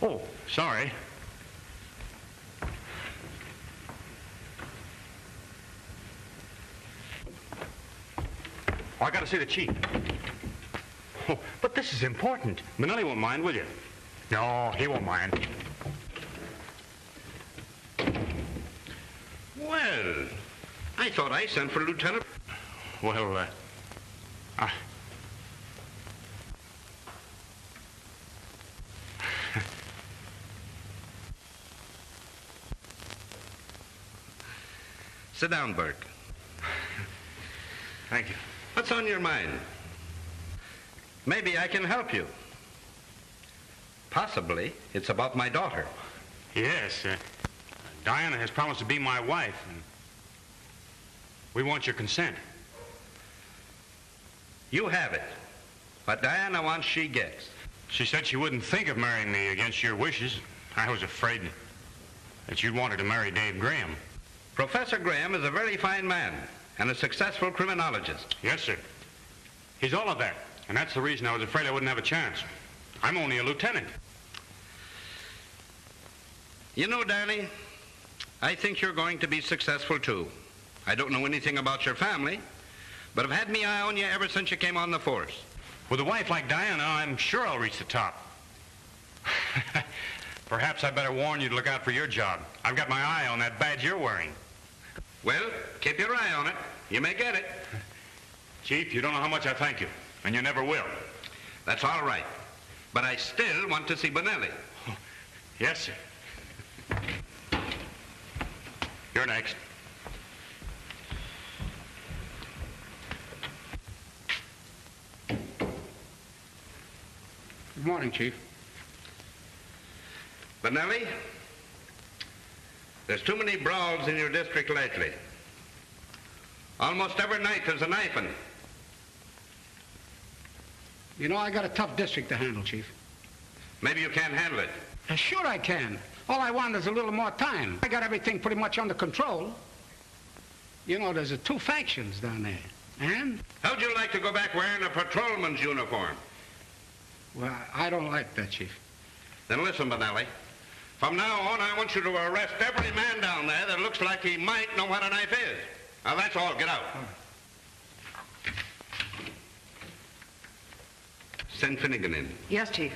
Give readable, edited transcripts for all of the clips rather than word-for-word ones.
Oh, sorry. Oh, I gotta see the chief. Oh, but this is important. Manelli won't mind, will you? No, he won't mind. Well, I thought I sent for Lieutenant. Well, Sit down, Burke. Thank you. What's on your mind? Maybe I can help you. Possibly it's about my daughter. Yes, Diana has promised to be my wife, and we want your consent. You have it. What Diana wants, she gets. She said she wouldn't think of marrying me against your wishes. I was afraid that you'd want her to marry Dave Graham. Professor Graham is a very fine man and a successful criminologist. Yes, sir. He's all of that, and that's the reason I was afraid I wouldn't have a chance. I'm only a lieutenant. You know, Danny, I think you're going to be successful, too. I don't know anything about your family, but I've had me eye on you ever since you came on the force. With a wife like Diana, I'm sure I'll reach the top. Perhaps I better warn you to look out for your job. I've got my eye on that badge you're wearing. Well, keep your eye on it. You may get it. Chief, you don't know how much I thank you, and you never will. That's all right. But I still want to see Bonelli. Oh, yes, sir. You're next. Good morning, Chief. Bonelli, there's too many brawls in your district lately. Almost every night there's a knifing. You know, I got a tough district to handle, Chief. Maybe you can't handle it. Sure I can. All I want is a little more time. I got everything pretty much under control. You know, there's two factions down there. And? How'd you like to go back wearing a patrolman's uniform? Well, I don't like that, Chief. Then listen, Bonelli. From now on, I want you to arrest every man down there that looks like he might know what a knife is. Now, that's all. Get out. Send Finnegan in. Yes, Chief.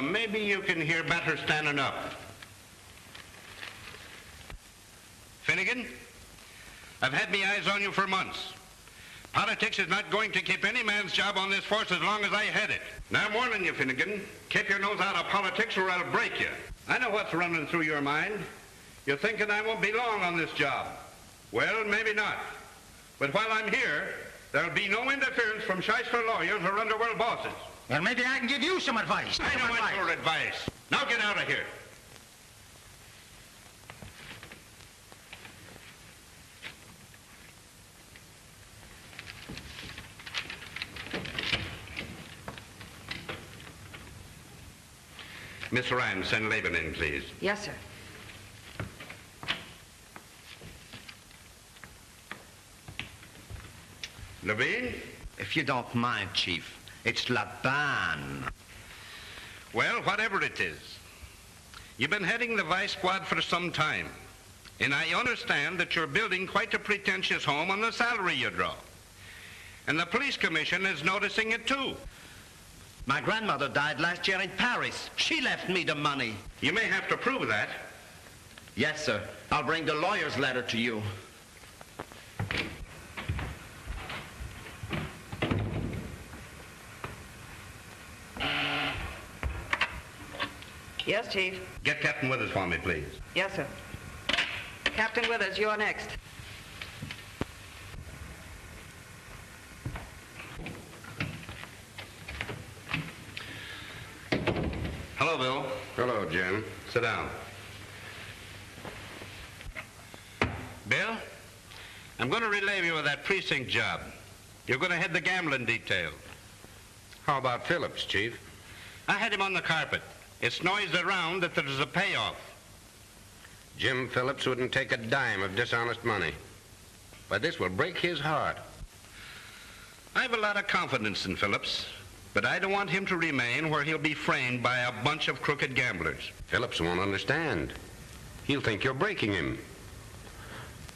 Maybe you can hear better standing up. Finnegan, I've had me eyes on you for months. Politics is not going to keep any man's job on this force as long as I head it. Now I'm warning you, Finnegan. Keep your nose out of politics or I'll break you. I know what's running through your mind. You're thinking I won't be long on this job. Well, maybe not. But while I'm here, there'll be no interference from shyster lawyers or underworld bosses. Well, maybe I can give you some advice. I don't want your advice. Now get out of here. Miss Ryan, send Laban in, please. Yes, sir. Levine? If you don't mind, Chief, it's Laban. Well, whatever it is, you've been heading the vice squad for some time, and I understand that you're building quite a pretentious home on the salary you draw. And the police commission is noticing it too. My grandmother died last year in Paris. She left me the money. You may have to prove that. Yes, sir. I'll bring the lawyer's letter to you. Yes, Chief. Get Captain Withers for me, please. Yes, sir. Captain Withers, you're next. Hello, Bill. Hello, Jim. Sit down. Bill, I'm going to relieve you of that precinct job. You're going to head the gambling detail. How about Phillips, Chief? I had him on the carpet. It's noised around that there's a payoff. Jim Phillips wouldn't take a dime of dishonest money. But this will break his heart. I have a lot of confidence in Phillips, but I don't want him to remain where he'll be framed by a bunch of crooked gamblers. Phillips won't understand. He'll think you're breaking him.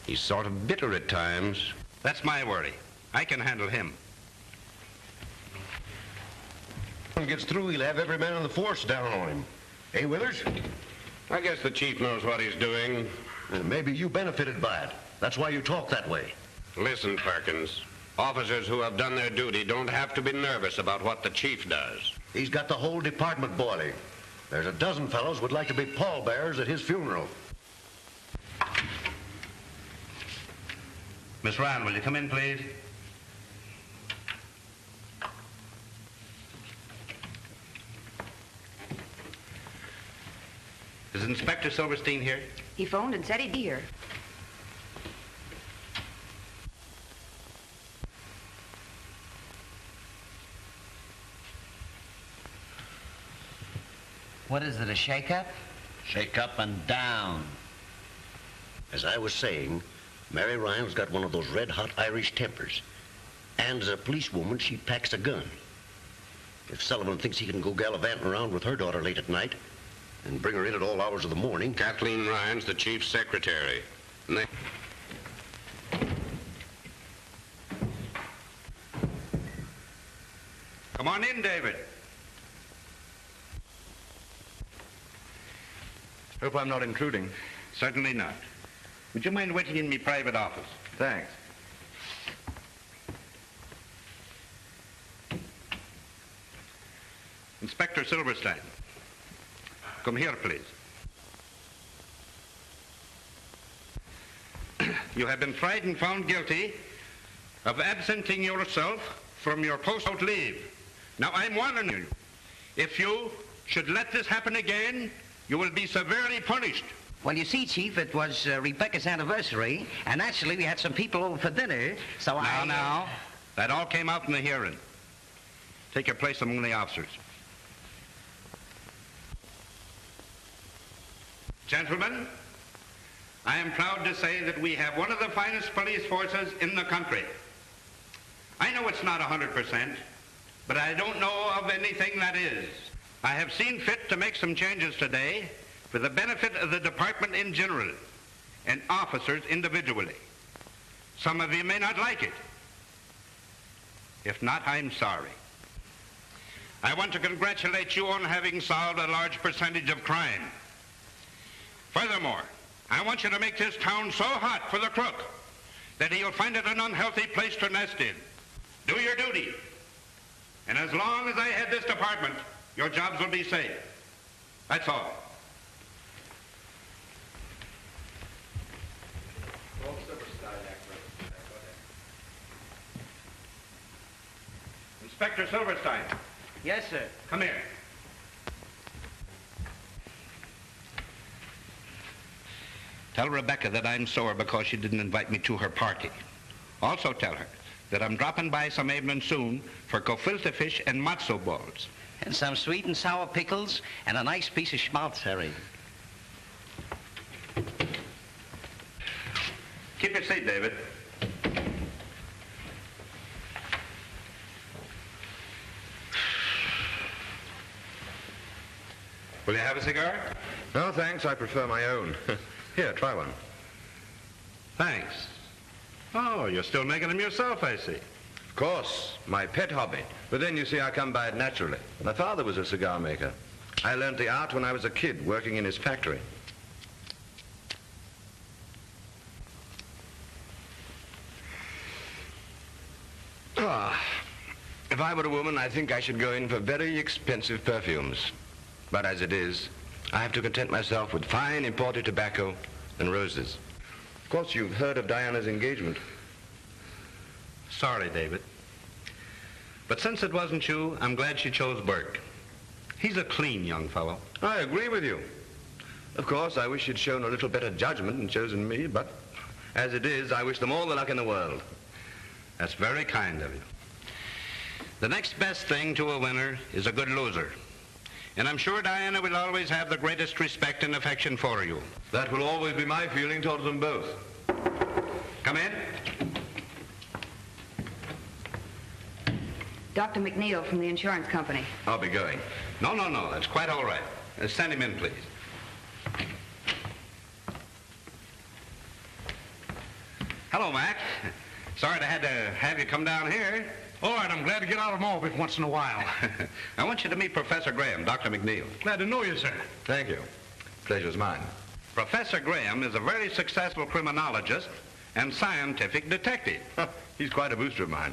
He's sort of bitter at times. That's my worry. I can handle him. When he gets through, he'll have every man on the force down on him. Hey, Withers? I guess the chief knows what he's doing. Maybe you benefited by it. That's why you talk that way. Listen, Perkins. Officers who have done their duty don't have to be nervous about what the chief does. He's got the whole department boiling. There's a dozen fellows would like to be pallbearers at his funeral. Miss Ryan, will you come in, please? Is Inspector Silverstein here? He phoned and said he'd be here. What is it, a shake-up? Shake up and down. As I was saying, Mary Ryan's got one of those red-hot Irish tempers. And as a policewoman, she packs a gun. If Sullivan thinks he can go gallivanting around with her daughter late at night and bring her in at all hours of the morning... Kathleen Ryan's the chief's secretary. And they... Come on in, David. Hope I'm not intruding. Certainly not. Would you mind waiting in my private office? Thanks. Inspector Silverstein. Come here, please. You have been tried and found guilty of absenting yourself from your post out leave. Now, I'm warning you. If you should let this happen again, you will be severely punished. Well, you see, Chief, it was Rebecca's anniversary, and actually we had some people over for dinner, so Now, that all came out in the hearing. Take your place among the officers. Gentlemen, I am proud to say that we have one of the finest police forces in the country. I know it's not 100%, but I don't know of anything that is. I have seen fit to make some changes today for the benefit of the department in general and officers individually. Some of you may not like it. If not, I'm sorry. I want to congratulate you on having solved a large percentage of crime. Furthermore, I want you to make this town so hot for the crook that he'll find it an unhealthy place to nest in. Do your duty. And as long as I head this department, your jobs will be safe. That's all. Inspector Silverstein. Yes, sir. Come here. Tell Rebecca that I'm sore because she didn't invite me to her party. Also tell her that I'm dropping by some evening soon for gefilte fish and matzo balls. And some sweet and sour pickles and a nice piece of schmaltz, Harry. Keep your seat, David. Will you have a cigar? No, thanks. I prefer my own. Here, try one. Thanks. Oh, you're still making them yourself, I see. Of course, my pet hobby. But then, you see, I come by it naturally. My father was a cigar maker. I learned the art when I was a kid, working in his factory. If I were a woman, I think I should go in for very expensive perfumes. But as it is, I have to content myself with fine imported tobacco and roses. Of course, you've heard of Diana's engagement. Sorry, David. But since it wasn't you, I'm glad she chose Burke. He's a clean young fellow. I agree with you. Of course, I wish she'd shown a little better judgment and chosen me, but as it is, I wish them all the luck in the world. That's very kind of you. The next best thing to a winner is a good loser. And I'm sure Diana will always have the greatest respect and affection for you. That will always be my feeling towards them both. Come in. Dr. McNeil from the insurance company. I'll be going. No, that's quite all right. Send him in, please. Hello, Mac. Sorry I had to have you come down here. All right, I'm glad to get out of Malvik once in a while. I want you to meet Professor Graham, Dr. McNeil. Glad to know you, sir. Thank you. Pleasure's mine. Professor Graham is a very successful criminologist and scientific detective. He's quite a booster of mine.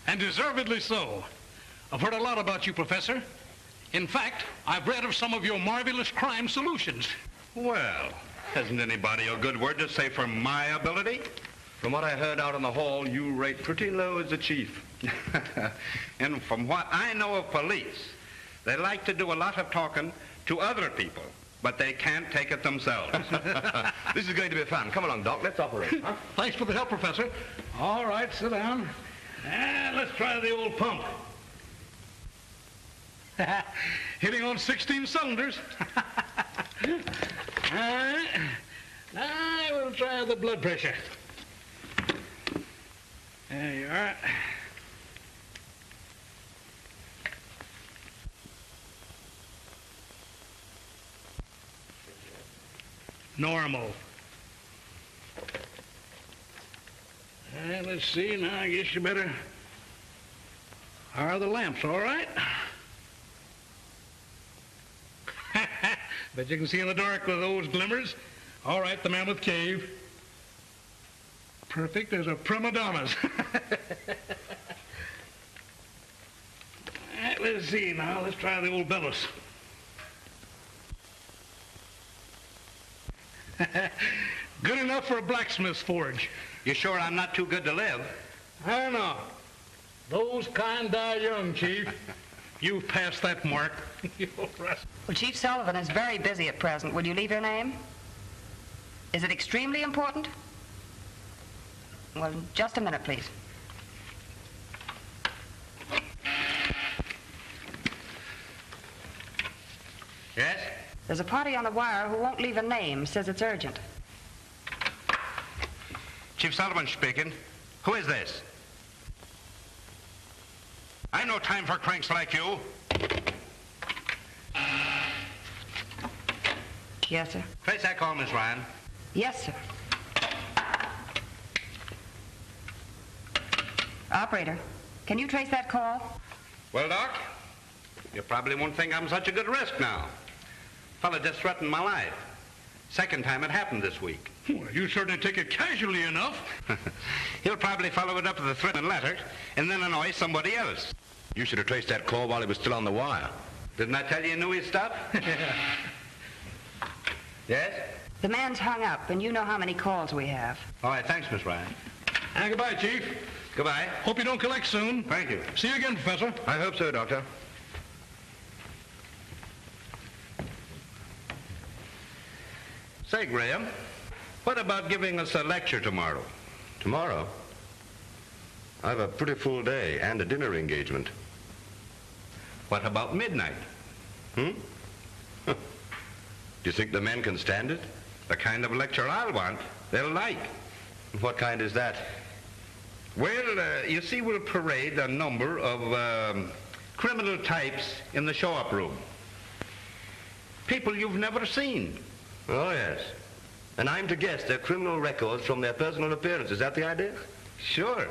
And deservedly so. I've heard a lot about you, Professor. In fact, I've read of some of your marvelous crime solutions. Well, hasn't anybody a good word to say for my ability? From what I heard out in the hall, you rate pretty low as a chief. And from what I know of police, they like to do a lot of talking to other people, but they can't take it themselves. This is going to be fun. Come along, Doc. Let's operate. Huh? Thanks for the help, Professor. All right, sit down. Let's try the old pump. Hitting on 16 cylinders. All right. Now we'll try the blood pressure. There you are. Normal. Let's see. Now, I guess you better... Are the lamps all right? Bet you can see in the dark with those glimmers. All right, the Mammoth Cave. Perfect as a prima donna's. Let's see now. Let's try the old bellows. Good enough for a blacksmith's forge. You sure I'm not too good to live? I know. Those kind die young, Chief. You've passed that mark. Well, Chief Sullivan is very busy at present. Would you leave your name? Is it extremely important? Well, just a minute, please. Yes? There's a party on the wire who won't leave a name, says it's urgent. Chief Sullivan speaking. Who is this? I no time for cranks like you. Yes, sir. Trace that call, Miss Ryan. Yes, sir. Operator, can you trace that call? Well, Doc, you probably won't think I'm such a good risk now. Fella just threatened my life. Second time it happened this week. Well, you certainly take it casually enough. He'll probably follow it up with a threatening letter and then annoy somebody else. You should have traced that call while he was still on the wire. Didn't I tell you he knew his stuff? Yes? The man's hung up, and you know how many calls we have. All right, thanks, Miss Ryan. And goodbye, Chief. Goodbye. Hope you don't collect soon. Thank you. See you again, Professor. I hope so, Doctor. Say, Graham, what about giving us a lecture tomorrow? Tomorrow? I have a pretty full day and a dinner engagement. What about midnight? Do you think the men can stand it? The kind of lecture I'll want, they'll like. What kind is that? Well, you see, we'll parade a number of criminal types in the show-up room. People you've never seen. Oh, yes. And I'm to guess their criminal records from their personal appearance. Is that the idea? Sure.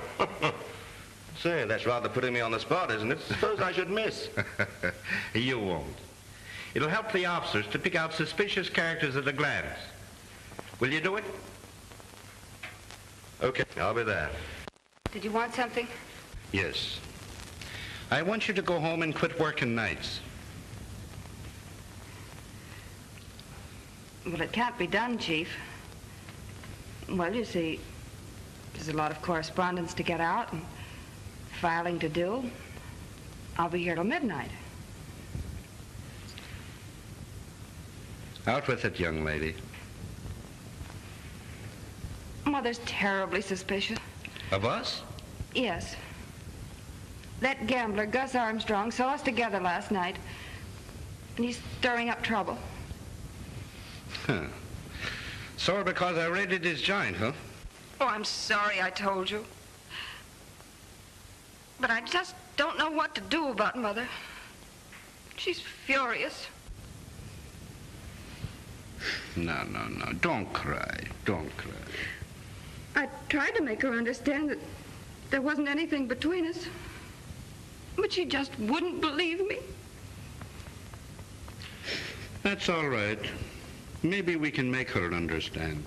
Say, that's rather putting me on the spot, isn't it? Suppose I should miss. You won't. It'll help the officers to pick out suspicious characters at a glance. Will you do it? Okay, I'll be there. Did you want something? Yes. I want you to go home and quit working nights. Well, it can't be done, Chief. Well, you see, there's a lot of correspondence to get out and filing to do. I'll be here till midnight. Out with it, young lady. Mother's terribly suspicious. Of us? Yes. That gambler, Gus Armstrong, saw us together last night, and he's stirring up trouble. Huh. Sore because I raided his joint, huh? Oh, I'm sorry I told you. But I just don't know what to do about Mother. She's furious. No. Don't cry. Don't cry. I tried to make her understand that there wasn't anything between us. But she just wouldn't believe me. That's all right. Maybe we can make her understand.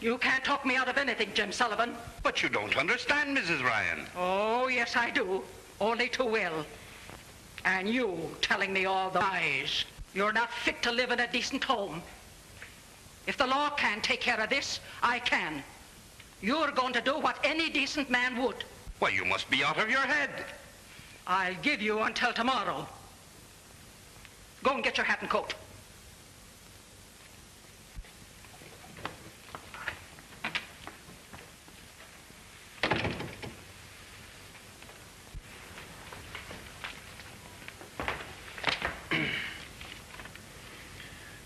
You can't talk me out of anything, Jim Sullivan. But you don't understand, Mrs. Ryan. Oh, yes, I do. Only too well. And you telling me all the lies. You're not fit to live in a decent home. If the law can't take care of this, I can. You're going to do what any decent man would. Why, you must be out of your head. I'll give you until tomorrow. Go and get your hat and coat.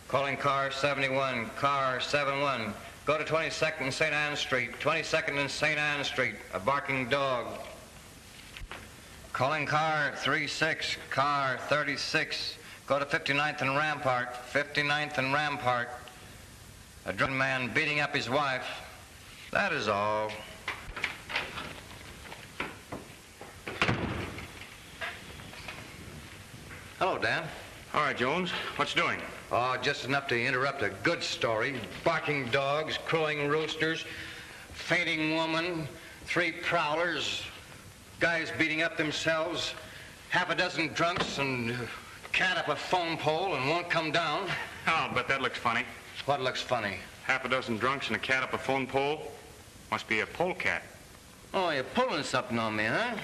Calling car 71, car 71. Go to 22nd and St. Anne Street, 22nd and St. Anne Street, a barking dog. Calling car 36, car 36. Go to 59th and Rampart, 59th and Rampart. A drunken man beating up his wife. That is all. Hello, Dan. All right, Jones. What's doing? Oh, just enough to interrupt a good story. Barking dogs, crowing roosters, fainting woman, 3 prowlers, guys beating up themselves, half a dozen drunks, and cat up a phone pole and won't come down. Oh, but that looks funny. What looks funny? Half a dozen drunks and a cat up a phone pole. Must be a polecat. Oh, you're pulling something on me, huh?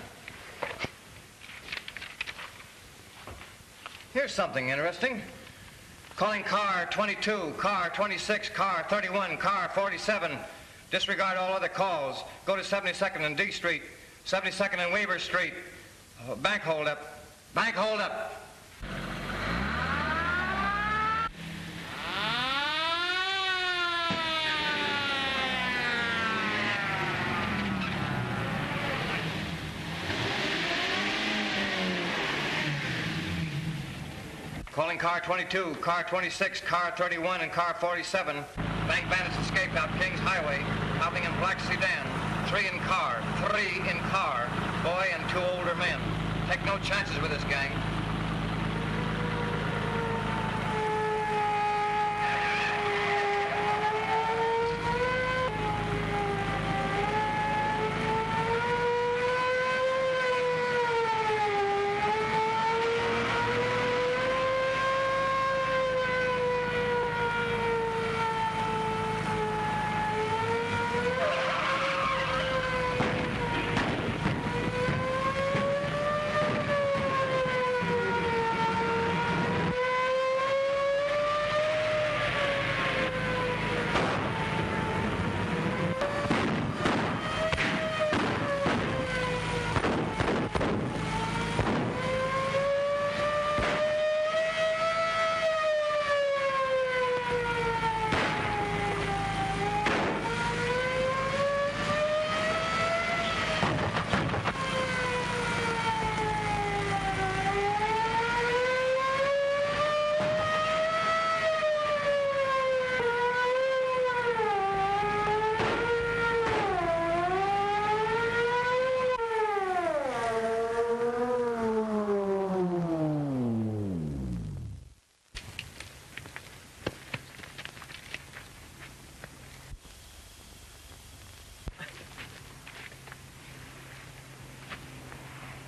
Here's something interesting. Calling car 22, car 26, car 31, car 47. Disregard all other calls. Go to 72nd and D Street, 72nd and Weaver Street. Bank holdup. Bank holdup. Calling car 22, car 26, car 31, and car 47. Bank bandits escaped out Kings Highway, hopping in black sedan. 3 in car, 3 in car. Boy and 2 older men. Take no chances with this gang.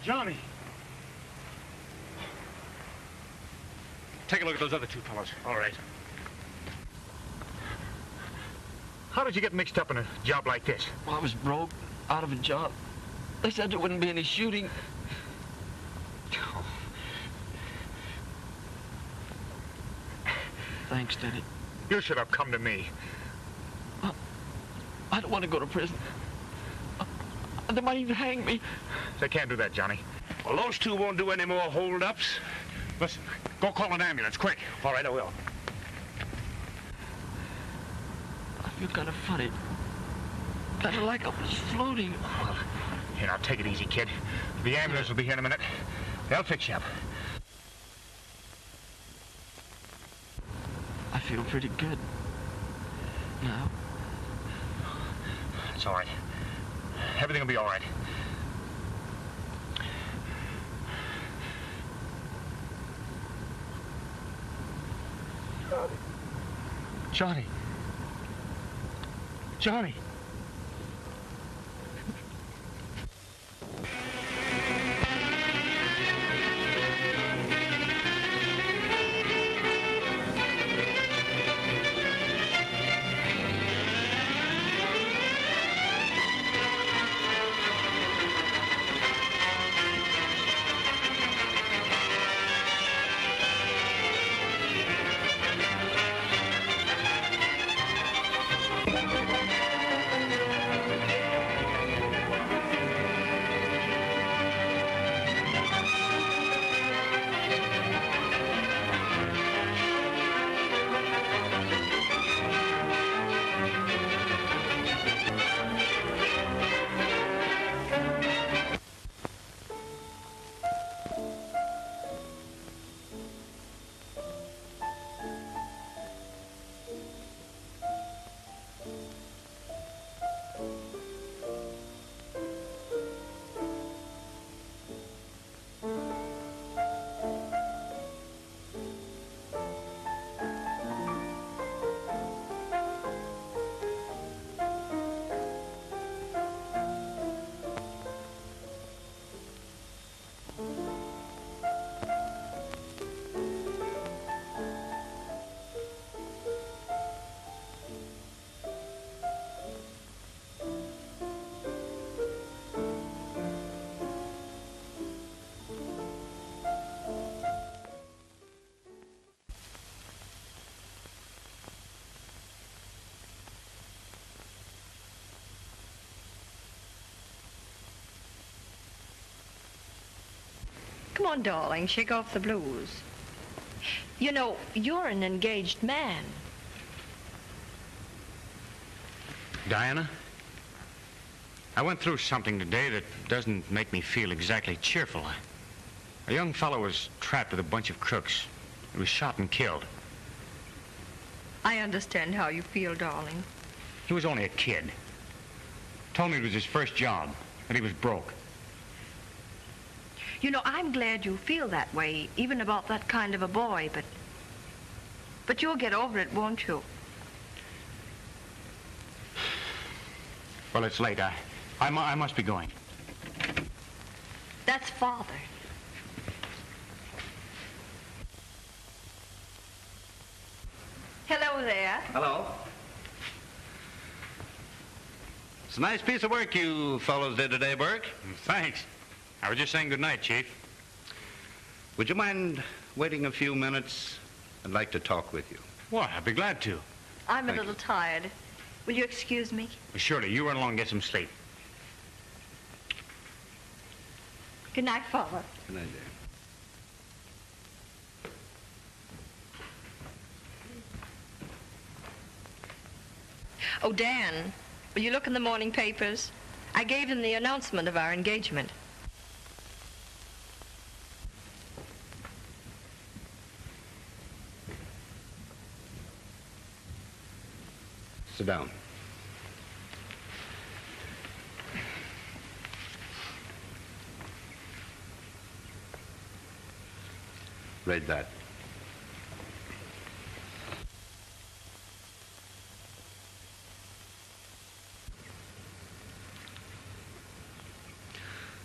Johnny. Take a look at those other two fellows. All right. How did you get mixed up in a job like this? Well, I was broke, out of a job. They said there wouldn't be any shooting. Oh. Thanks, Denny. You should have come to me. I don't want to go to prison. They might even hang me. They can't do that, Johnny. Well, those two won't do any more hold-ups. Listen, go call an ambulance, quick. All right, I will. I feel kind of funny. Kind of like I was floating. Well, here, now, take it easy, kid. The ambulance will be here in a minute. They'll fix you up. I feel pretty good. Now. It's all right. Everything will be all right. Johnny. Johnny. Come on, darling, shake off the blues. You know, you're an engaged man. Diana, I went through something today that doesn't make me feel exactly cheerful. A young fellow was trapped with a bunch of crooks. He was shot and killed. I understand how you feel, darling. He was only a kid. Told me it was his first job, and he was broke. You know, I'm glad you feel that way, even about that kind of a boy, but you'll get over it, won't you? Well, it's late. I must be going. That's Father. Hello there. Hello. It's a nice piece of work you fellows did today, Burke. Thanks. I was just saying good night, Chief. Would you mind waiting a few minutes? I'd like to talk with you. What? I'd be glad to. I'm a little tired. Will you excuse me? Surely. You run along and get some sleep. Good night, Father. Good night, dear. Oh, Dan, will you look in the morning papers? I gave them the announcement of our engagement. Sit down. Read that.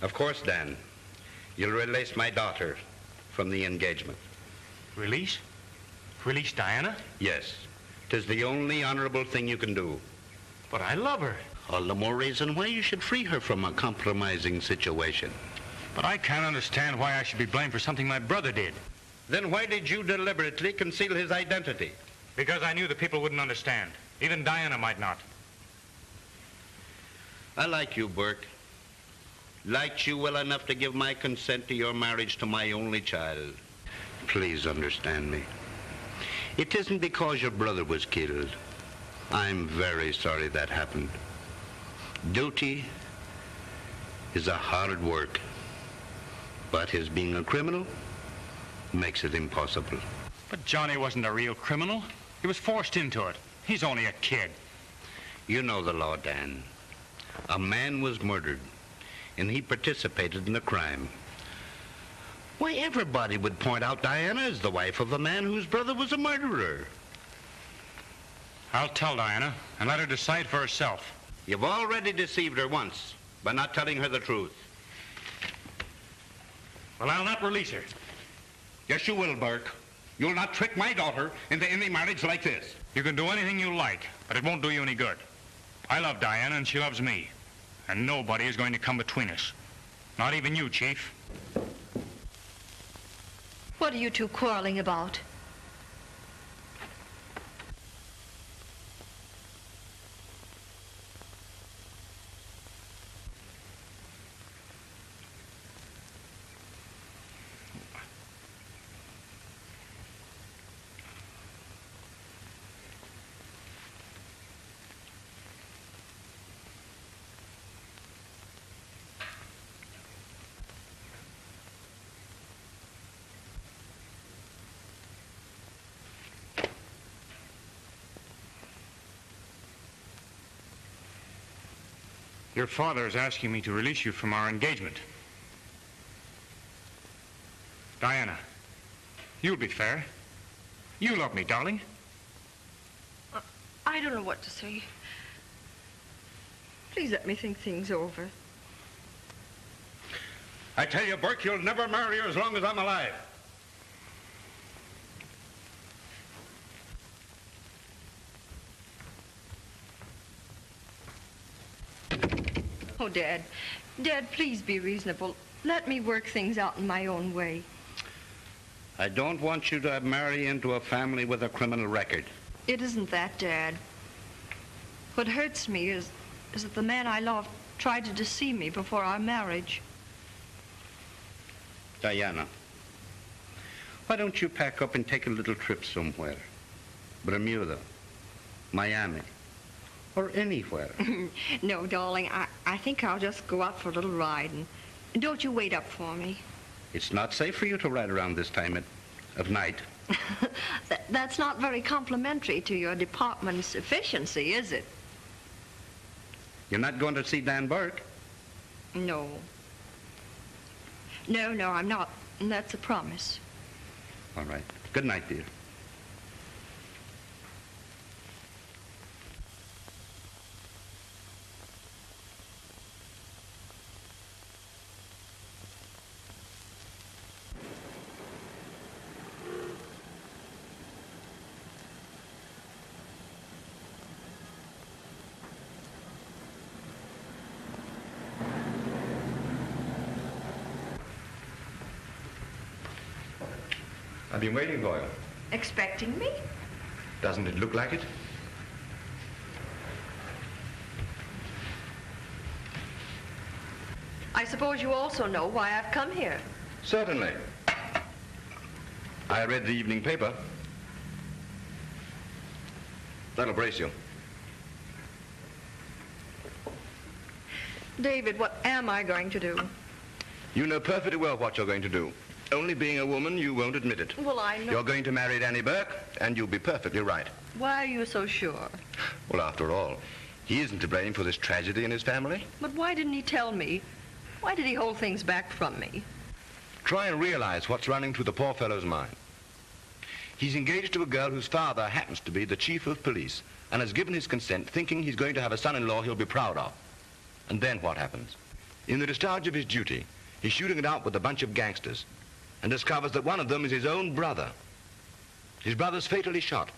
Of course, Dan, You'll release my daughter from the engagement. Release? Release Diana? Yes. 'Tis the only honorable thing you can do. But I love her. All the more reason why you should free her from a compromising situation. But I can't understand why I should be blamed for something my brother did. Then why did you deliberately conceal his identity? Because I knew the people wouldn't understand. Even Diana might not. I like you, Burke. Liked you well enough to give my consent to your marriage to my only child. Please understand me. It isn't because your brother was killed. I'm very sorry that happened. Duty is a hard work, but his being a criminal makes it impossible. But Johnny wasn't a real criminal. He was forced into it. He's only a kid. You know the law, Dan. A man was murdered, and he participated in the crime. Why, everybody would point out Diana as the wife of a man whose brother was a murderer. I'll tell Diana and let her decide for herself. You've already deceived her once by not telling her the truth. Well, I'll not release her. Yes, you will, Burke. You'll not trick my daughter into any marriage like this. You can do anything you like, but it won't do you any good. I love Diana and she loves me. And nobody is going to come between us. Not even you, Chief. What are you two quarreling about? Your father is asking me to release you from our engagement. Diana, you'll be fair. You love me, darling. I don't know what to say. Please let me think things over. I tell you, Burke, you'll never marry her as long as I'm alive. Oh, Dad. Dad, please be reasonable. Let me work things out in my own way. I don't want you to marry into a family with a criminal record. It isn't that, Dad. What hurts me is that the man I love tried to deceive me before our marriage. Diana, why don't you pack up and take a little trip somewhere? Bermuda, Miami, or anywhere. No, darling, I think I'll just go out for a little ride, and don't you wait up for me. It's not safe for you to ride around this time of night. That's not very complimentary to your department's efficiency, is it? You're not going to see Dan Burke? No. No, I'm not. And that's a promise. All right. Good night, dear. I've been waiting for you. Expecting me? Doesn't it look like it? I suppose you also know why I've come here. Certainly. I read the evening paper. That'll brace you. David, what am I going to do? You know perfectly well what you're going to do. Only being a woman, you won't admit it. Well, I know. You're going to marry Danny Burke, and you'll be perfectly right. Why are you so sure? Well, after all, he isn't to blame for this tragedy in his family. But why didn't he tell me? Why did he hold things back from me? Try and realize what's running through the poor fellow's mind. He's engaged to a girl whose father happens to be the chief of police and has given his consent thinking he's going to have a son-in-law he'll be proud of. And then what happens? In the discharge of his duty, He's shooting it out with a bunch of gangsters and discovers that one of them is his own brother. His brother's fatally shot,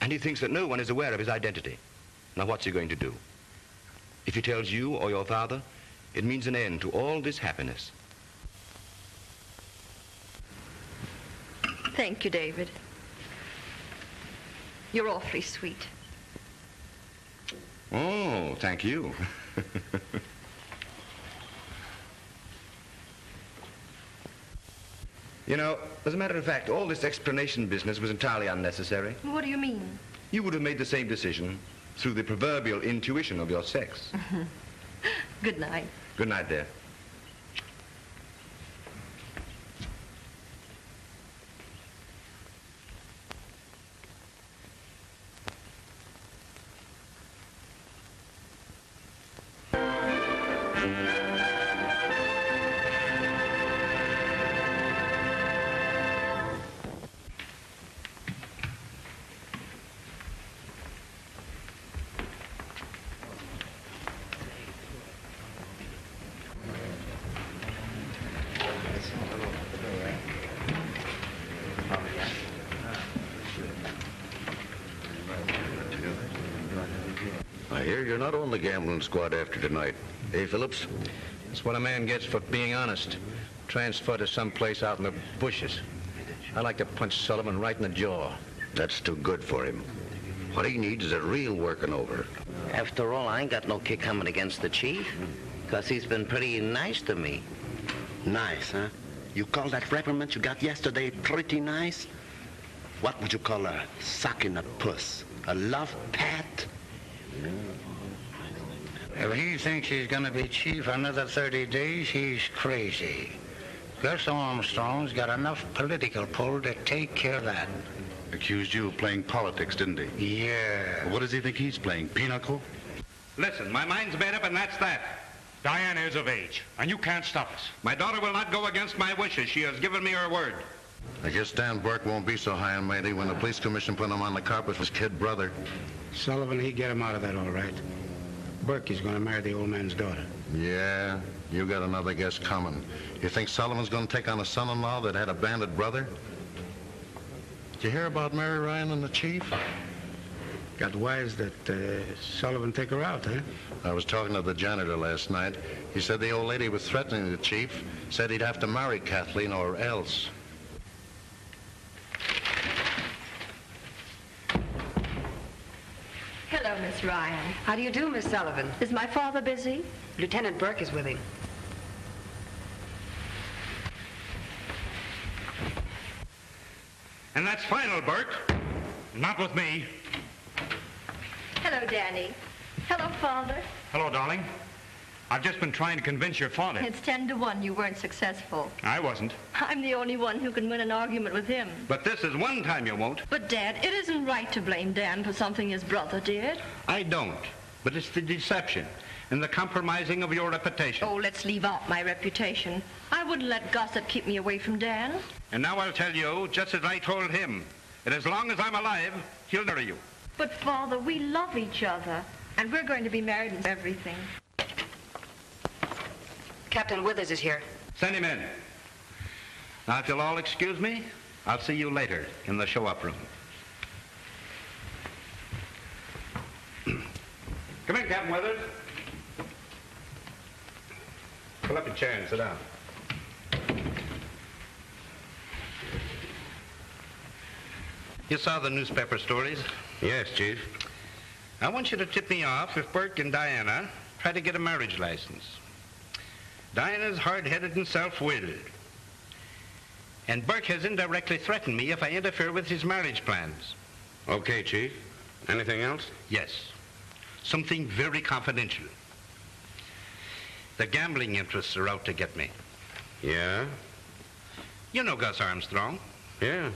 and he thinks that no one is aware of his identity. Now, what's he going to do? If he tells you or your father, it means an end to all this happiness. Thank you, David. You're awfully sweet. Oh, thank you. You know, as a matter of fact, all this explanation business was entirely unnecessary. What do you mean? You would have made the same decision through the proverbial intuition of your sex. Good night. Good night, dear. I hear you're not on the gambling squad after tonight. Eh, Phillips? That's what a man gets for being honest. Transferred to someplace out in the bushes. I like to punch Sullivan right in the jaw. That's too good for him. What he needs is a real working over. After all, I ain't got no kick coming against the chief, because he's been pretty nice to me. Nice, huh? You call that reprimand you got yesterday pretty nice? What would you call a sock in a puss? A love pat? If he thinks he's going to be chief another 30 days, he's crazy. Gus Armstrong's got enough political pull to take care of that. Accused you of playing politics, didn't he? Yeah. Well, what does he think he's playing, pinochle? Listen, my mind's made up and that's that. Diana is of age, and you can't stop us. My daughter will not go against my wishes. She has given me her word. I guess Dan Burke won't be so high and mighty when the police commission put him on the carpet for his kid brother. Sullivan, he'd get him out of that all right. Burke is going to marry the old man's daughter. Yeah, you got another guess coming. You think Sullivan's going to take on a son-in-law that had a bandit brother? Did you hear about Mary Ryan and the chief? Got wise that Sullivan take her out, huh? I was talking to the janitor last night. He said the old lady was threatening the chief, said he'd have to marry Kathleen or else. Hello, Miss Ryan. How do you do, Miss Sullivan? Is my father busy? Lieutenant Burke is with him. And that's final, Burke. Not with me. Hello, Danny. Hello, Father. Hello, darling. I've just been trying to convince your father. It's 10-1 you weren't successful. I wasn't. I'm the only one who can win an argument with him. But this is one time you won't. But, Dad, it isn't right to blame Dan for something his brother did. I don't. But it's the deception and the compromising of your reputation. Oh, let's leave out my reputation. I wouldn't let gossip keep me away from Dan. And now I'll tell you, just as I told him, that as long as I'm alive, he'll marry you. But, Father, we love each other, and we're going to be married and everything. Captain Withers is here. Send him in. Now, if you'll all excuse me, I'll see you later in the show-up room. Come in, Captain Withers. Pull up your chair and sit down. You saw the newspaper stories? Yes, Chief. I want you to tip me off if Burke and Diana try to get a marriage license. Diana's hard-headed and self-willed. And Burke has indirectly threatened me if I interfere with his marriage plans. Okay, Chief. Anything else? Yes. Something very confidential. The gambling interests are out to get me. Yeah? You know Gus Armstrong. Yeah.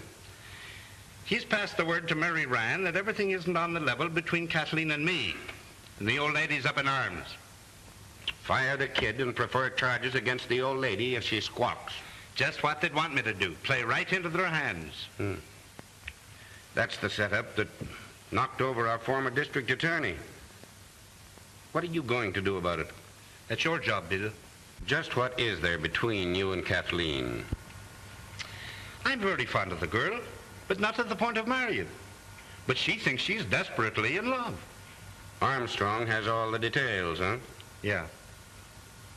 He's passed the word to Mary Ryan that everything isn't on the level between Kathleen and me. And the old lady's up in arms. Fire the kid and prefer charges against the old lady if she squawks. Just what they'd want me to do. Play right into their hands. That's the setup that knocked over our former district attorney. What are you going to do about it? That's your job, Bill. Just what is there between you and Kathleen? I'm very fond of the girl, but not to the point of marrying. But she thinks she's desperately in love. Armstrong has all the details, huh? Yeah.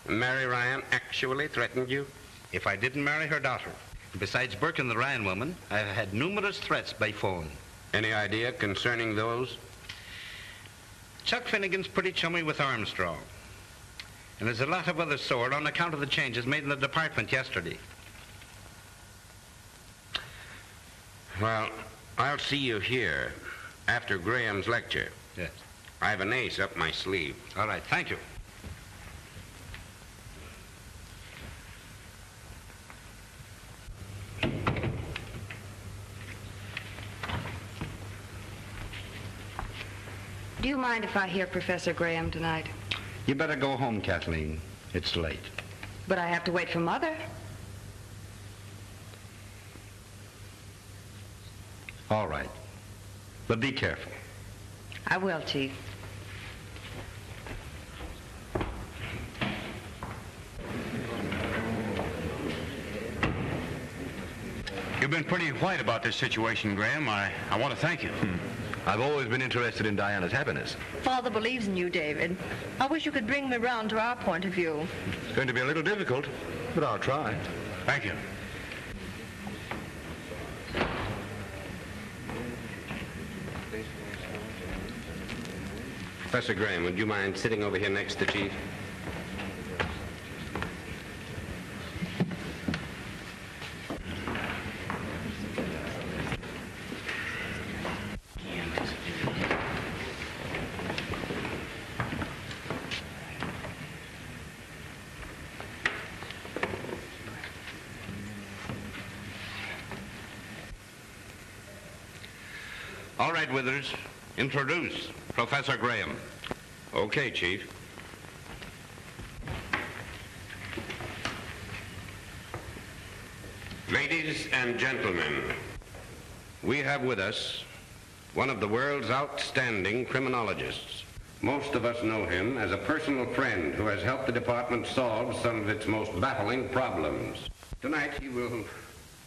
Mary Ryan actually threatened you? If I didn't marry her daughter. Besides Burke and the Ryan woman, I've had numerous threats by phone. Any idea concerning those? Chuck Finnegan's pretty chummy with Armstrong. And there's a lot of others sore on account of the changes made in the department yesterday. Well, I'll see you here after Graham's lecture. Yes. I have an ace up my sleeve. All right, thank you. Do you mind if I hear Professor Graham tonight? You better go home, Kathleen. It's late. But I have to wait for Mother. All right. But be careful. I will, Chief. You've been pretty white about this situation, Graham. I want to thank you. I've always been interested in Diana's happiness. Father believes in you, David. I wish you could bring me round to our point of view. It's going to be a little difficult, but I'll try. Thank you. Professor Graham, would you mind sitting over here next to the Chief? All right, Withers. Introduce Professor Graham. Okay, Chief. Ladies and gentlemen, we have with us one of the world's outstanding criminologists. Most of us know him as a personal friend who has helped the department solve some of its most baffling problems. Tonight he will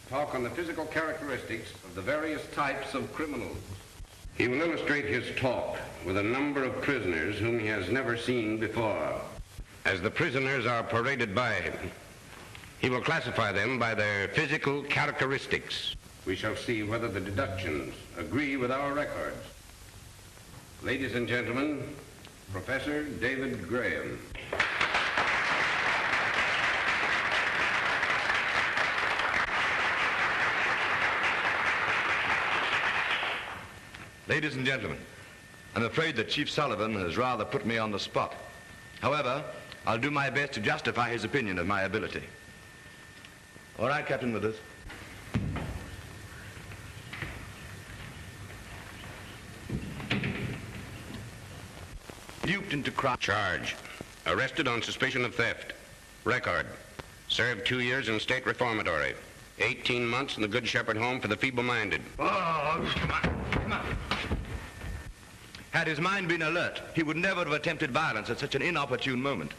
talk on the physical characteristics of the various types of criminals. He will illustrate his talk with a number of prisoners whom he has never seen before. As the prisoners are paraded by him, he will classify them by their physical characteristics. We shall see whether the deductions agree with our records. Ladies and gentlemen, Professor David Graham. Ladies and gentlemen, I'm afraid that Chief Sullivan has rather put me on the spot. However, I'll do my best to justify his opinion of my ability. All right, Captain Withers. Duped into crime. Charge. Arrested on suspicion of theft. Record. Served 2 years in state reformatory. 18 months in the Good Shepherd Home for the feeble-minded. Oh, come on, come on. Had his mind been alert, he would never have attempted violence at such an inopportune moment.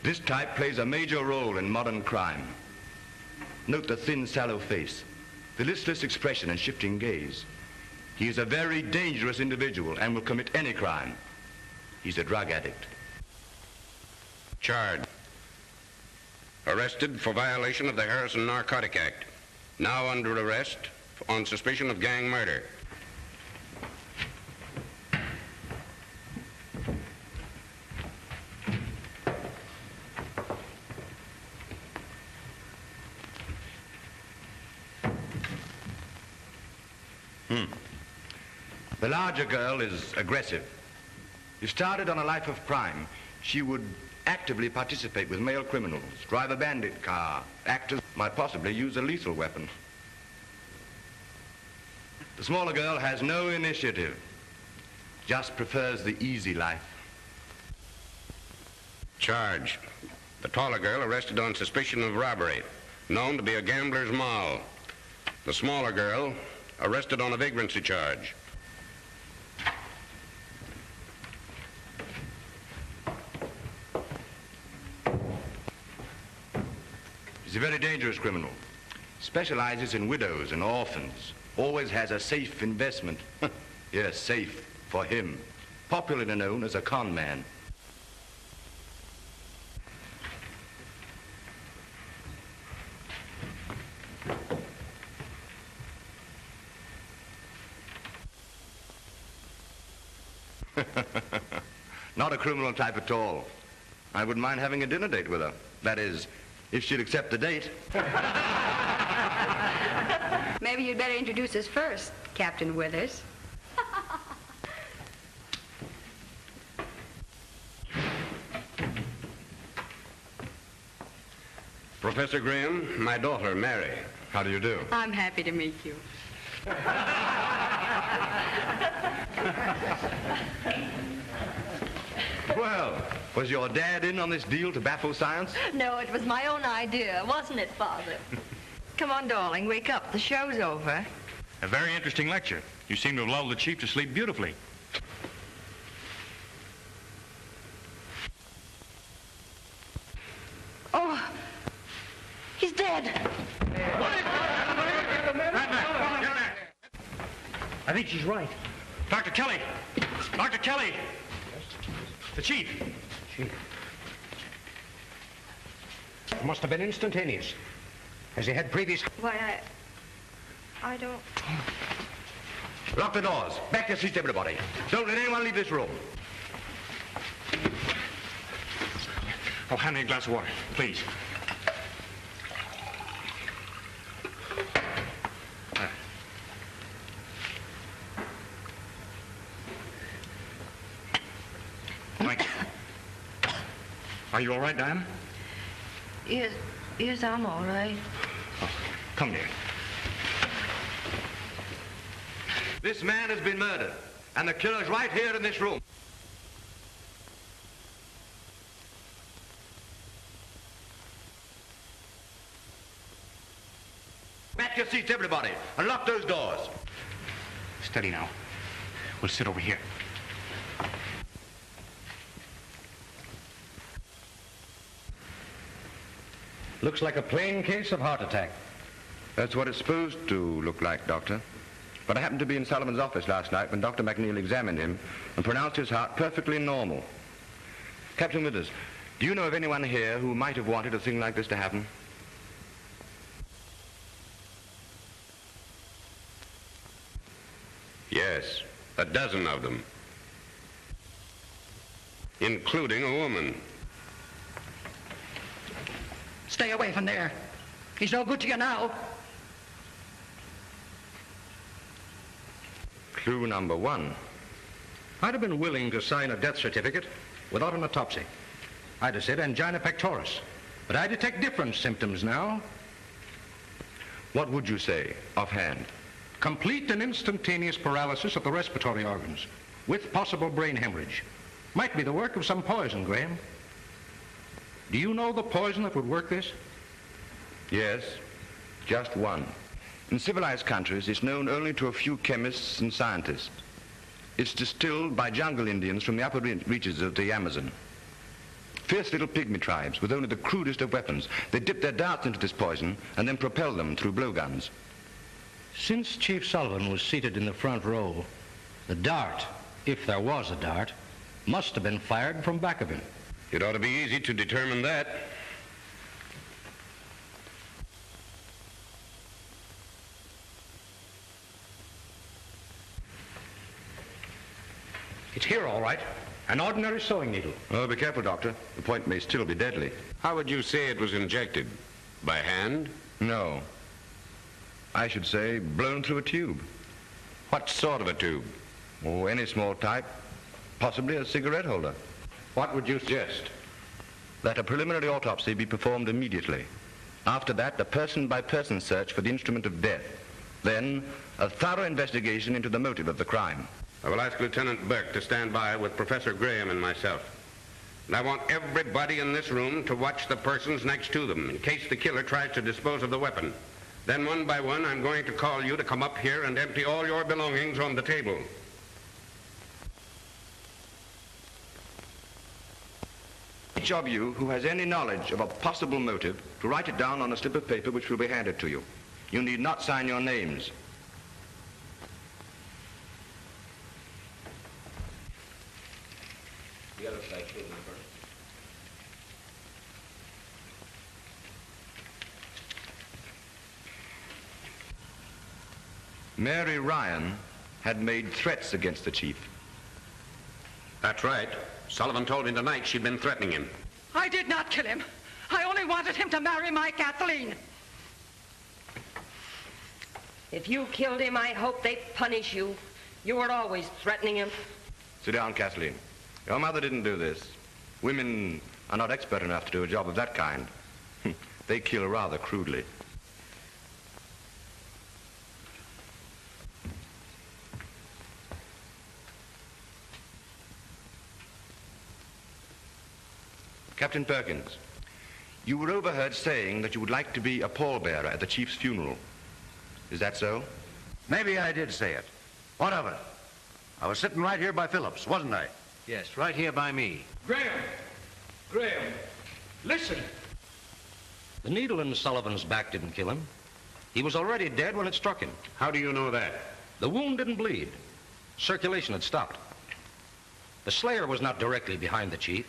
This type plays a major role in modern crime. Note the thin, sallow face, the listless expression and shifting gaze. He is a very dangerous individual and will commit any crime. He's a drug addict. Charged. Arrested for violation of the Harrison Narcotic Act. Now under arrest on suspicion of gang murder. The larger girl is aggressive. If started on a life of crime, she would actively participate with male criminals, drive a bandit car, act as might possibly use a lethal weapon. The smaller girl has no initiative, just prefers the easy life. Charge. The taller girl arrested on suspicion of robbery, known to be a gambler's moll. The smaller girl arrested on a vagrancy charge. He's a very dangerous criminal. Specializes in widows and orphans. Always has a safe investment. Yes, safe for him. Popularly known as a con man. Not a criminal type at all. I wouldn't mind having a dinner date with her. That is, if she'd accept the date. Maybe you'd better introduce us first, Captain Withers. Professor Graham, my daughter, Mary. How do you do? I'm happy to meet you. Well, was your dad in on this deal to baffle science? No, it was my own idea, wasn't it, Father? Come on, darling, wake up. The show's over. A very interesting lecture. You seem to have lulled the chief to sleep beautifully. Oh, he's dead. I think she's right. Dr. Kelly! Dr. Kelly! The chief. Chief. It must have been instantaneous. Has he had previous... Why, I don't... Lock the doors. Back your seats, everybody. Don't let anyone leave this room. Oh, hand me a glass of water, please. Thanks. Are you all right, Diana? Yes, I'm all right. Oh, come, dear. This man has been murdered, and the killer's right here in this room. Back your seats, everybody, and lock those doors. Steady now. We'll sit over here. Looks like a plain case of heart attack. That's what it's supposed to look like, Doctor. But I happened to be in Sullivan's office last night when Dr. McNeil examined him and pronounced his heart perfectly normal. Captain Withers, do you know of anyone here who might have wanted a thing like this to happen? Yes, a dozen of them. Including a woman. Stay away from there. He's no good to you now. Clue number one. I'd have been willing to sign a death certificate without an autopsy. I'd have said angina pectoris. But I detect different symptoms now. What would you say, offhand? Complete and instantaneous paralysis of the respiratory organs, with possible brain hemorrhage. Might be the work of some poison, Graham. Do you know the poison that would work this? Yes, just one. In civilized countries, it's known only to a few chemists and scientists. It's distilled by jungle Indians from the upper reaches of the Amazon. Fierce little pygmy tribes with only the crudest of weapons. They dip their darts into this poison and then propel them through blowguns. Since Chief Sullivan was seated in the front row, the dart, if there was a dart, must have been fired from back of him. It ought to be easy to determine that. It's here, all right. An ordinary sewing needle. Oh, be careful, Doctor. The point may still be deadly. How would you say it was injected? By hand? No. I should say blown through a tube. What sort of a tube? Oh, any small type. Possibly a cigarette holder. What would you suggest? That a preliminary autopsy be performed immediately. After that, a person-by-person search for the instrument of death. Then, a thorough investigation into the motive of the crime. I will ask Lieutenant Burke to stand by with Professor Graham and myself. And I want everybody in this room to watch the persons next to them in case the killer tries to dispose of the weapon. Then one by one, I'm going to call you to come up here and empty all your belongings on the table. each of you who has any knowledge of a possible motive to write it down on a slip of paper which will be handed to you. You need not sign your names. The other side, children first. Mary Ryan had made threats against the chief. That's right. Sullivan told me tonight she'd been threatening him. I did not kill him. I only wanted him to marry my Kathleen. If you killed him, I hope they punish you. You were always threatening him. Sit down, Kathleen. Your mother didn't do this. Women are not expert enough to do a job of that kind. They kill rather crudely. Captain Perkins, you were overheard saying that you would like to be a pallbearer at the chief's funeral. Is that so? Maybe I did say it. What of it? I was sitting right here by Phillips, wasn't I? Yes, right here by me. Graham, listen. The needle in Sullivan's back didn't kill him. He was already dead when it struck him. How do you know that? The wound didn't bleed. Circulation had stopped. The slayer was not directly behind the chief.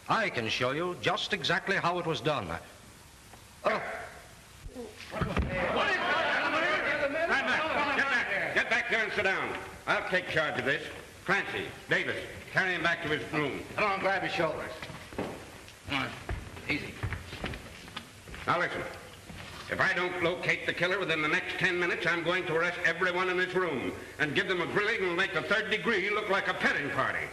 I can show you just exactly how it was done. Oh. Get back there and sit down. I'll take charge of this. Clancy, Davis, carry him back to his room. Come on, grab his shoulders. Come on, easy. Now listen. If I don't locate the killer within the next 10 minutes, I'm going to arrest everyone in this room and give them a grilling and make the third degree look like a petting party.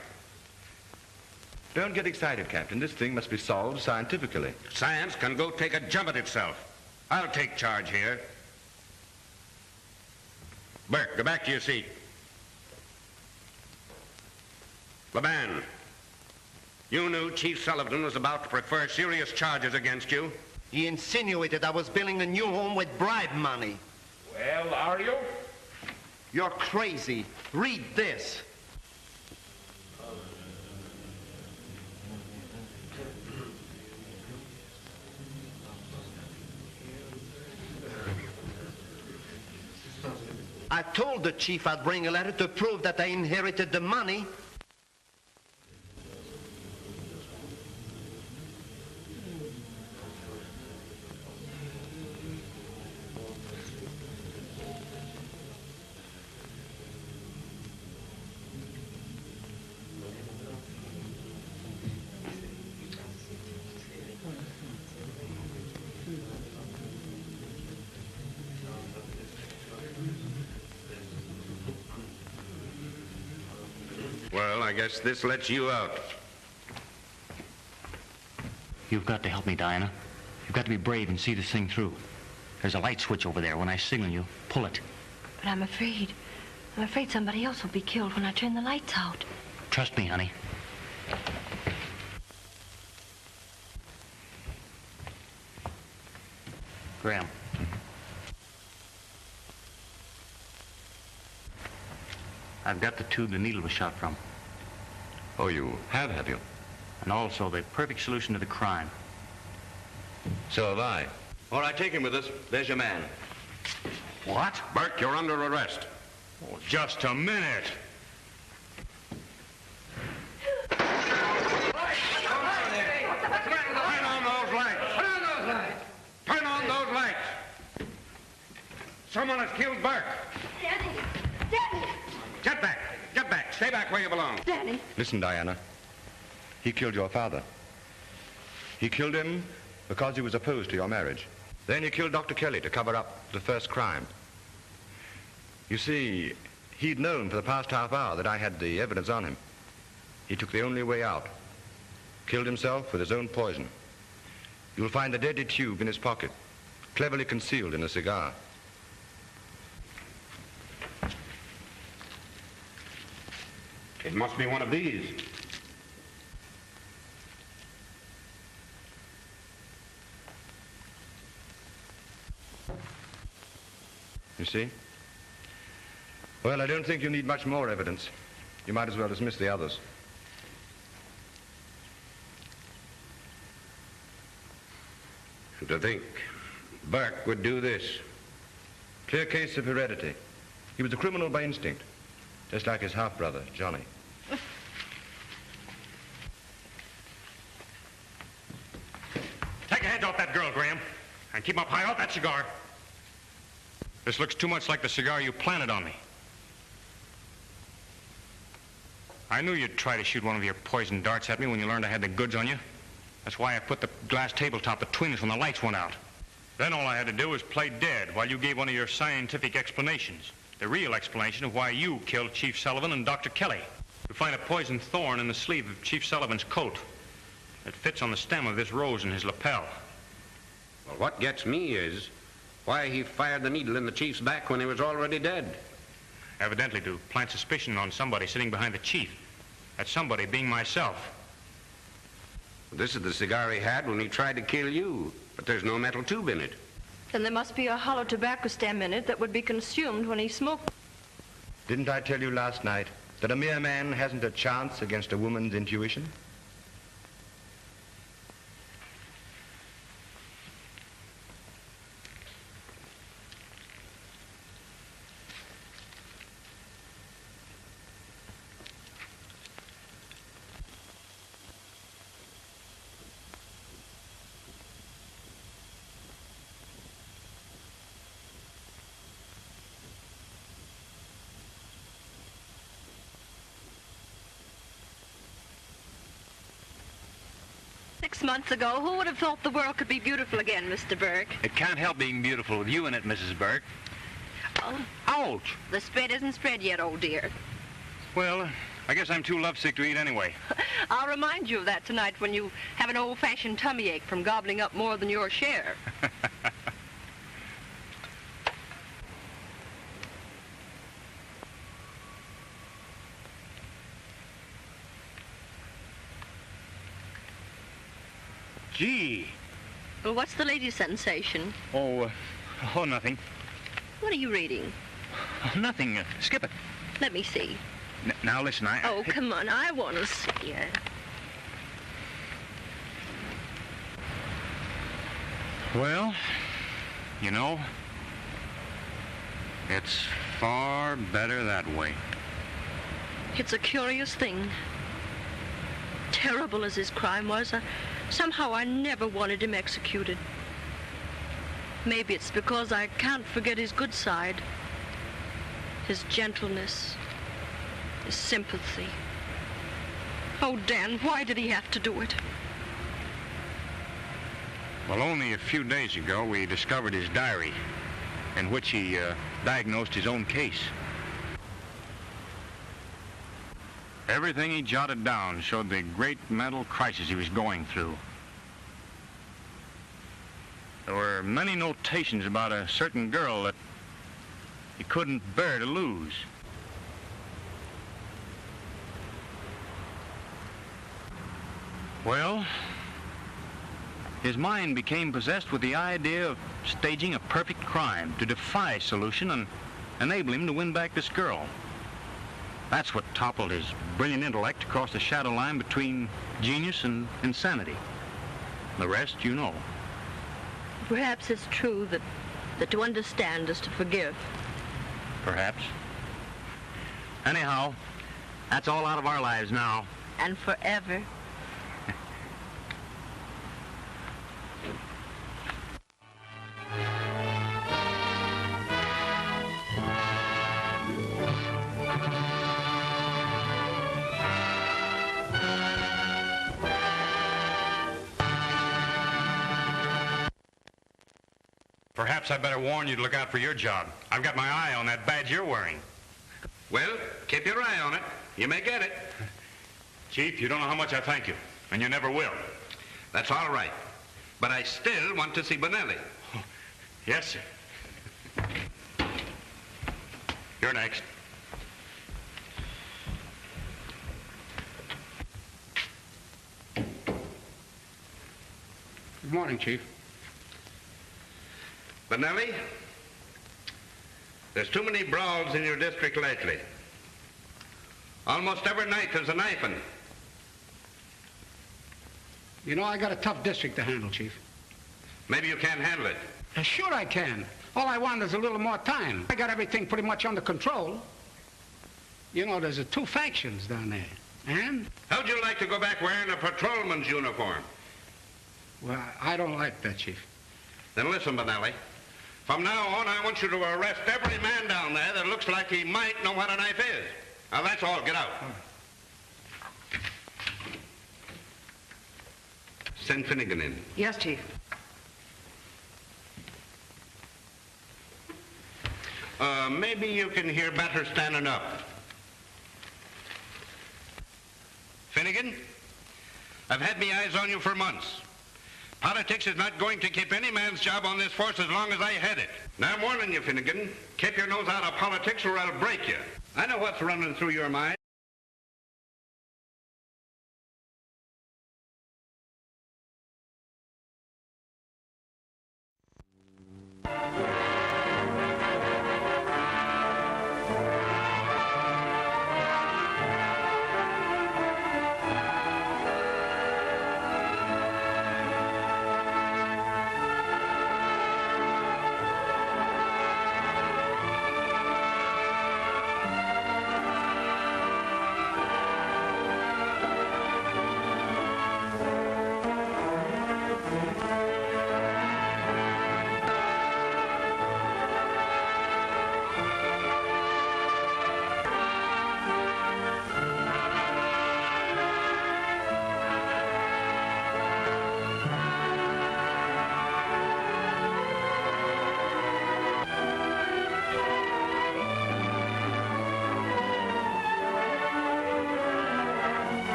Don't get excited, Captain. This thing must be solved scientifically. Science can go take a jump at itself. I'll take charge here. Burke, go back to your seat. Laban, you knew Chief Sullivan was about to prefer serious charges against you. He insinuated I was building a new home with bribe money. Well, are you? You're crazy. Read this. I told the chief I'd bring a letter to prove that I inherited the money. Well, I guess this lets you out. You've got to help me, Diana. You've got to be brave and see this thing through. There's a light switch over there. When I signal you, pull it. But I'm afraid somebody else will be killed when I turn the lights out. Trust me, honey. Graham. I've got the tube the needle was shot from. Oh, you have you? And also the perfect solution to the crime. So have I. All right, take him with us. There's your man. What? Burke, you're under arrest. Oh, just a minute. Turn on those lights. Turn on those lights. Someone has killed Burke. Danny! Get back. Get back. Stay back where you belong. Danny! Listen, Diana. He killed your father. He killed him because he was opposed to your marriage. Then he killed Dr. Kelly to cover up the first crime. You see, he'd known for the past half hour that I had the evidence on him. He took the only way out. Killed himself with his own poison. You'll find the deadly tube in his pocket, cleverly concealed in a cigar. It must be one of these. You see? Well, I don't think you need much more evidence. You might as well dismiss the others. To think Burke would do this. Clear case of heredity. He was a criminal by instinct, just like his half-brother, Johnny. Take your hands off that girl, Graham, and keep 'em up high off that cigar. This looks too much like the cigar you planted on me. I knew you'd try to shoot one of your poison darts at me when you learned I had the goods on you. That's why I put the glass tabletop between us when the lights went out. Then all I had to do was play dead while you gave one of your scientific explanations. The real explanation of why you killed Chief Sullivan and Dr. Kelly. You find a poisoned thorn in the sleeve of Chief Sullivan's coat. It fits on the stem of this rose in his lapel. Well, what gets me is why he fired the needle in the chief's back when he was already dead. Evidently to plant suspicion on somebody sitting behind the chief. That somebody being myself. This is the cigar he had when he tried to kill you, but there's no metal tube in it. Then there must be a hollow tobacco stem in it that would be consumed when he smoked. Didn't I tell you last night that a mere man hasn't a chance against a woman's intuition? "6 months ago, who would have thought the world could be beautiful again, Mr. Burke?" It can't help being beautiful with you in it, Mrs. Burke. Oh. Ouch! The spread isn't spread yet, old dear. Well, I guess I'm too lovesick to eat anyway. I'll remind you of that tonight when you have an old-fashioned tummy ache from gobbling up more than your share. Gee. Well, what's the latest sensation? Oh, nothing. What are you reading? Oh, nothing. Skip it. Let me see. Now, listen, Oh, come on. I want to see it. Well, you know, it's far better that way. It's a curious thing. Terrible as his crime was, somehow I never wanted him executed. Maybe it's because I can't forget his good side. His gentleness, his sympathy. Oh, Dan, why did he have to do it? Well, only a few days ago, we discovered his diary, in which he diagnosed his own case. Everything he jotted down showed the great mental crisis he was going through. There were many notations about a certain girl that he couldn't bear to lose. Well, his mind became possessed with the idea of staging a perfect crime to defy solution and enable him to win back this girl. That's what toppled his brilliant intellect across the shadow line between genius and insanity. The rest, you know. Perhaps it's true that to understand is to forgive. Perhaps. Anyhow, that's all out of our lives now. And forever. Perhaps I better warn you to look out for your job. I've got my eye on that badge you're wearing. Well, keep your eye on it. You may get it. Chief, you don't know how much I thank you, and you never will. That's all right. But I still want to see Bonelli. Oh, yes, sir. You're next. Good morning, Chief. Bonelli, there's too many brawls in your district lately. Almost every night there's a knifing. You know, I got a tough district to handle, Chief. Maybe you can't handle it. Sure I can. All I want is a little more time. I got everything pretty much under control. You know, there's 2 factions down there. And? How'd you like to go back wearing a patrolman's uniform? Well, I don't like that, Chief. Then listen, Benelli. From now on, I want you to arrest every man down there that looks like he might know what a knife is. Now, that's all. Get out. Send Finnegan in. Yes, Chief. Maybe you can hear better standing up. Finnegan, I've had my eyes on you for months. Politics is not going to keep any man's job on this force as long as I head it. Now, I'm warning you, Finnegan. Keep your nose out of politics or I'll break you. I know what's running through your mind.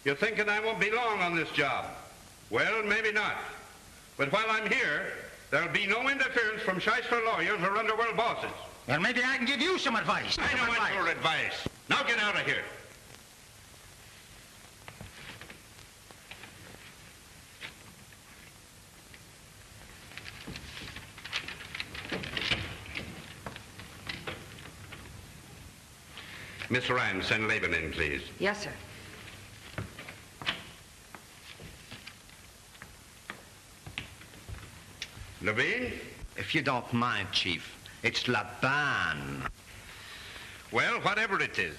You're thinking I won't be long on this job. Well, maybe not. But while I'm here, there'll be no interference from shyster lawyers or underworld bosses. Well, maybe I can give you some advice. I don't want your advice. Now get out of here. Miss Ryan, send Laban in, please. Yes, sir. Levine? If you don't mind, Chief, it's Laban. Well, whatever it is,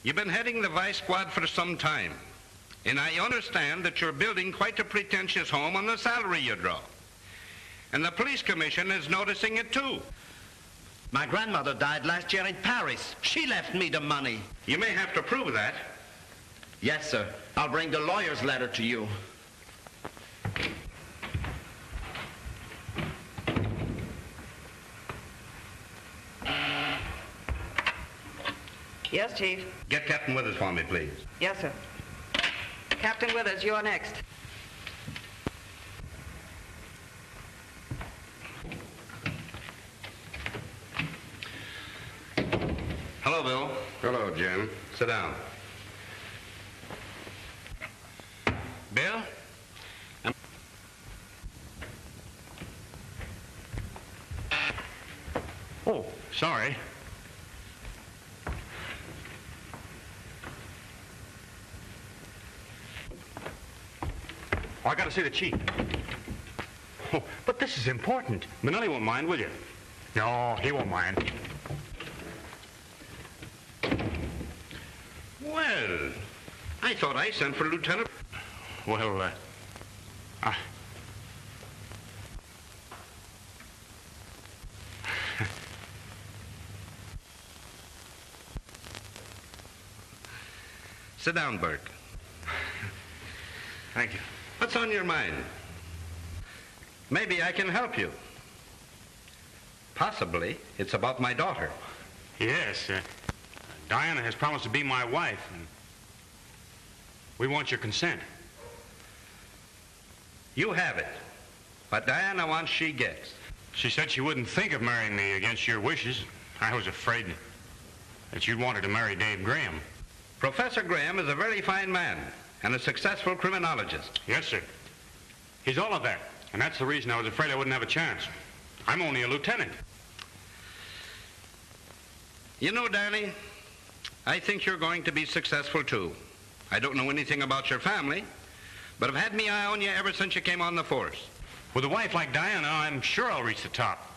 you've been heading the vice squad for some time, and I understand that you're building quite a pretentious home on the salary you draw. And the police commission is noticing it, too. My grandmother died last year in Paris. She left me the money. You may have to prove that. Yes, sir. I'll bring the lawyer's letter to you. Yes, Chief. Get Captain Withers for me, please. Yes, sir. Captain Withers, you're next. Hello, Bill. Hello, Jim. Sit down. Bill? Oh, sorry. Oh, I got to see the chief. Oh, but this is important. Manelli won't mind, will you? No, he won't mind. Well, I thought I sent for Lieutenant. Well, Sit down, Burke. Thank you. What's on your mind? Maybe I can help you. Possibly it's about my daughter. Yes, Diana has promised to be my wife, and We want your consent. You have it. What Diana wants, she gets. She said she wouldn't think of marrying me against your wishes. I was afraid that you'd want her to marry Dave Graham. Professor Graham is a very fine man and a successful criminologist. Yes, sir. He's all of that. And that's the reason I was afraid I wouldn't have a chance. I'm only a lieutenant. You know, Danny, I think you're going to be successful, too. I don't know anything about your family, but I've had me eye on you ever since you came on the force. With a wife like Diana, I'm sure I'll reach the top.